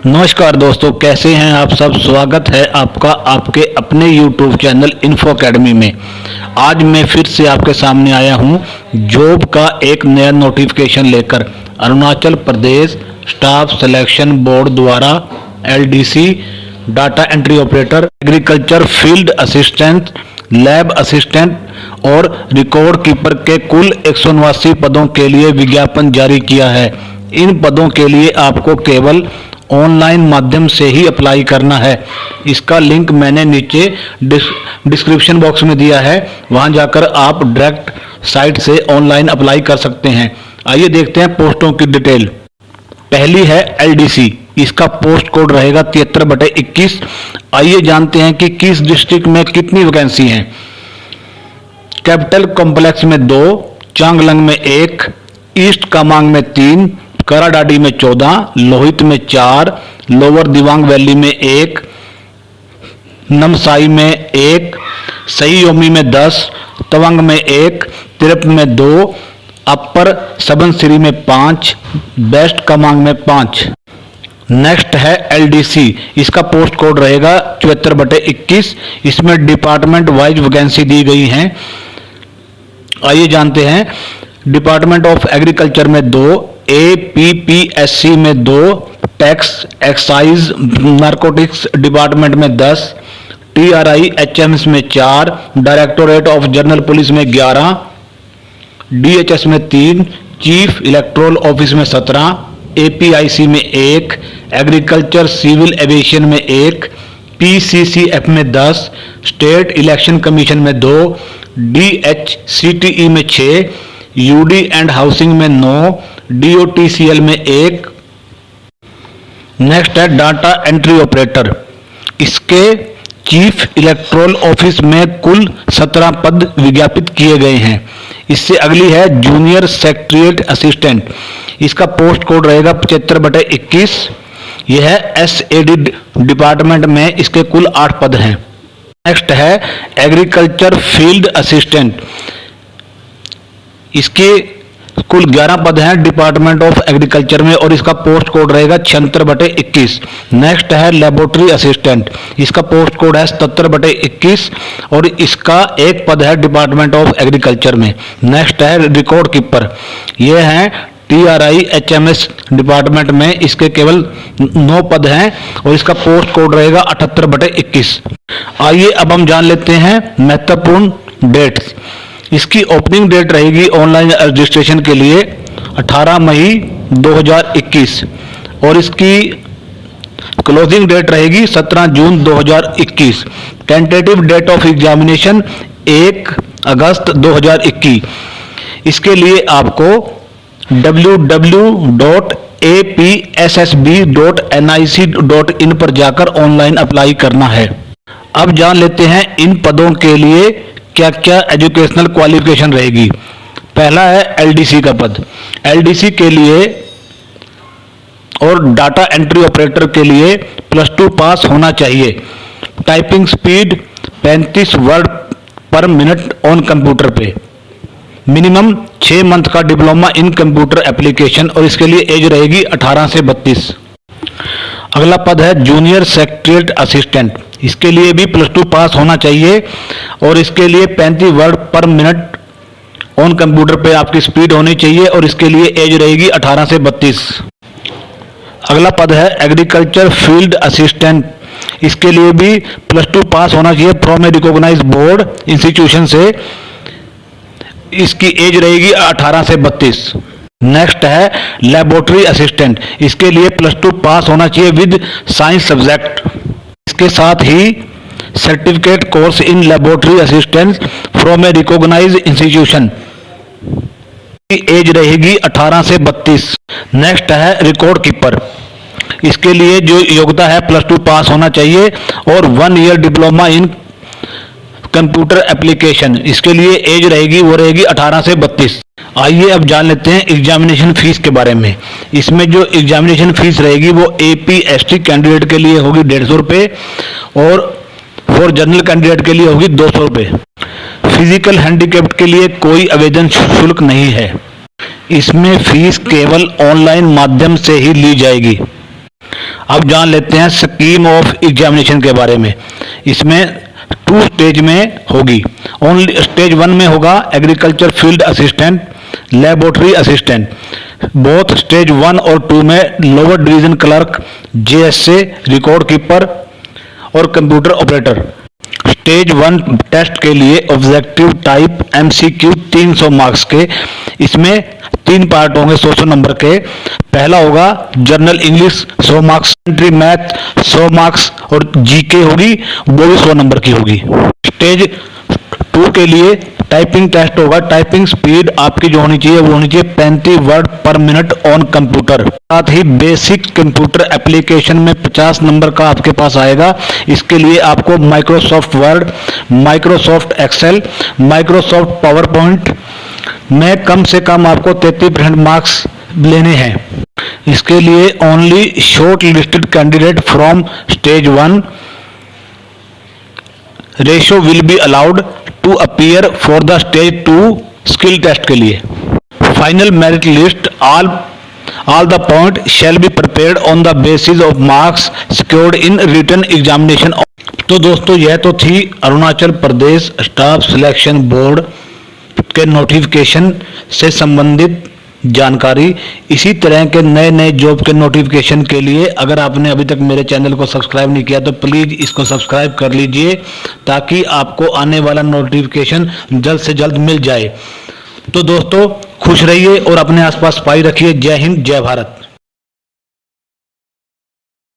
नमस्कार दोस्तों, कैसे हैं आप सब। स्वागत है आपका आपके अपने YouTube चैनल इन्फो अकेडमी में। आज मैं फिर से आपके सामने आया हूं जॉब का एक नया नोटिफिकेशन लेकर। Arunachal Pradesh staff selection board द्वारा LDC, data entry operator, agriculture field assistant, lab assistant और रिकॉर्ड कीपर के कुल 189 पदों के लिए विज्ञापन जारी किया है। इन पदों के लिए आपको केवल ऑनलाइन माध्यम से ही अप्लाई करना है। इसका लिंक मैंने नीचे डिस्क्रिप्शन बॉक्स में दिया है, वहां जाकर आप डायरेक्ट साइट से ऑनलाइन अप्लाई कर सकते हैं। आइए देखते हैं पोस्टों की डिटेल। पहली है LDC, इसका पोस्ट कोड रहेगा 73/21। आइए जानते हैं कि किस डिस्ट्रिक्ट में कितनी वैकेंसी हैं। कैपिटल कॉम्प्लेक्स में 2, चांगलांग में 1, ईस्ट कामांग में 3, कराडाडी में 14, लोहित में 4, लोअर दिवांग वैली में 1, नमसाई में 1, सही योमी में 10, तवांग में 1, तिरप में 2, अपर सबनसिरी में 5, वेस्ट कामांग में 5। नेक्स्ट है LDC, इसका पोस्ट कोड रहेगा 74/21। इसमें डिपार्टमेंट वाइज वैकेंसी दी गई हैं। आइए जानते हैं। डिपार्टमेंट ऑफ एग्रीकल्चर में 2, APPSC में 2, टैक्स एक्साइज नारकोटिक्स डिपार्टमेंट में 10, TRI HMS में 4, डायरेक्टोरेट ऑफ जनरल पुलिस में 11, DHS में 3, चीफ इलेक्टोरल ऑफिस में 17, APIC में 1, एग्रीकल्चर सिविल एविएशन में 1, PCCF में 10, स्टेट इलेक्शन कमीशन में 2, DHCTE में 6, UD एंड हाउसिंग में 9, DOTCL में 1। नेक्स्ट है डाटा एंट्री ऑपरेटर, इसके चीफ इलेक्टोरल ऑफिस में कुल 17 पद विज्ञापित किए गए हैं। इससे अगली है जूनियर सेक्रेटरीट असिस्टेंट, इसका पोस्ट कोड रहेगा 75/21। यह है SAD डिपार्टमेंट में, इसके कुल 8 पद हैं। नेक्स्ट है एग्रीकल्चर फील्ड असिस्टेंट, इसके कुल 11 पद हैं डिपार्टमेंट ऑफ एग्रीकल्चर में और इसका पोस्ट कोड रहेगा 76/21। नेक्स्ट है लेबोरेटरी असिस्टेंट, इसका पोस्ट कोड है 77/21 और इसका 1 पद है डिपार्टमेंट ऑफ एग्रीकल्चर में। नेक्स्ट है रिकॉर्ड कीपर, यह है TRI HMS डिपार्टमेंट में, इसके केवल 9 पद हैं और इसका पोस्ट कोड रहेगा 78/21। आइए अब हम जान लेते हैं महत्वपूर्ण डेट्स। इसकी ओपनिंग डेट रहेगी ऑनलाइन रजिस्ट्रेशन के लिए 18 मई 2021 और इसकी क्लोजिंग डेट रहेगी 17 जून 2021। टेंटेटिव डेट ऑफ एग्जामिनेशन 1 अगस्त 2021। इसके लिए आपको www.apssb.nic.in पर जाकर ऑनलाइन अप्लाई करना है। अब जान लेते हैं इन पदों के लिए क्या क्या एजुकेशनल क्वालिफिकेशन रहेगी। पहला है LDC का पद। LDC के लिए और डाटा एंट्री ऑपरेटर के लिए +2 पास होना चाहिए। टाइपिंग स्पीड 35 वर्ड पर मिनट ऑन कंप्यूटर पे। मिनिमम 6 मंथ का डिप्लोमा इन कंप्यूटर एप्लीकेशन और इसके लिए एज रहेगी 18 से 32। अगला पद है जूनियर सेक्रेटरीट असिस्टेंट, इसके लिए भी +2 पास होना चाहिए और इसके लिए 35 वर्ड पर मिनट ऑन कंप्यूटर पे आपकी स्पीड होनी चाहिए और इसके लिए एज रहेगी 18 से 32। अगला पद है एग्रीकल्चर फील्ड असिस्टेंट, इसके लिए भी +2 पास होना चाहिए from a recognised board institution से। इसकी एज रहेगी 18 से 32। नेक्स्ट है लेबोरेटरी असिस्टेंट, इसके लिए +2 पास होना चाहिए विद साइंस सब्जेक्ट। इसके साथ ही certificate course in laboratory assistant from a recognized institution की एज रहेगी 18 से 32। नेक्स्ट है रिकॉर्ड कीपर, इसके लिए जो योग्यता है +2 पास होना चाहिए और 1 year diploma in computer application. इसके लिए एज रहेगी 18 से 32। आइए अब जान लेते हैं एग्जामिनेशन फीस के बारे में। इसमें जो एग्जामिनेशन फीस रहेगी वो AP/ST कैंडिडेट के लिए होगी 150 रुपये और फॉर जनरल कैंडिडेट के लिए होगी 200 रुपये। फिजिकल हैंडीकैप्ड के लिए कोई आवेदन शुल्क नहीं है। इसमें फीस केवल ऑनलाइन माध्यम से ही ली जाएगी। अब जान लेते हैं स्कीम ऑफ एग्जामिनेशन के बारे में। इसमें 2 स्टेज में होगी। ओनली स्टेज 1 में होगा agriculture field assistant, laboratory assistant. Both stage 1 और 2 में lower division clerk, JSA, record keeper और कंप्यूटर ऑपरेटर। स्टेज 1 टेस्ट के लिए ऑब्जेक्टिव टाइप एमसीक्यू 300 मार्क्स के। इसमें 3 पार्ट होंगे 100 नंबर के। पहला होगा general English 100 marks, country math 100 marks और जीके होगी, वो भी 100 नंबर की होगी। स्टेज 2 के लिए टाइपिंग टेस्ट होगा। टाइपिंग स्पीड आपकी जो होनी चाहिए वो होनी चाहिए 35 वर्ड पर मिनट ऑन कंप्यूटर। साथ ही बेसिक कंप्यूटर एप्लीकेशन में 50 नंबर का आपके पास आएगा। इसके लिए आपको Microsoft Word, Microsoft Excel, Microsoft PowerPoint में कम से कम आपको 33% मार्क्स लेने हैं। इसके लिए only shortlisted candidate from stage 1 ratio will be allowed to appear for the stage 2 skill test के लिए। Final merit list all the point shall be prepared on the basis of marks secured in written examination। तो दोस्तों यह तो थी Arunachal Pradesh staff selection board के notification से संबंधित जानकारी। इसी तरह के नए नए जॉब के नोटिफिकेशन के लिए अगर आपने अभी तक मेरे चैनल को सब्सक्राइब नहीं किया तो प्लीज़ इसको सब्सक्राइब कर लीजिए ताकि आपको आने वाला नोटिफिकेशन जल्द से जल्द मिल जाए। तो दोस्तों खुश रहिए और अपने आसपास सफाई रखिए। जय हिंद, जय भारत।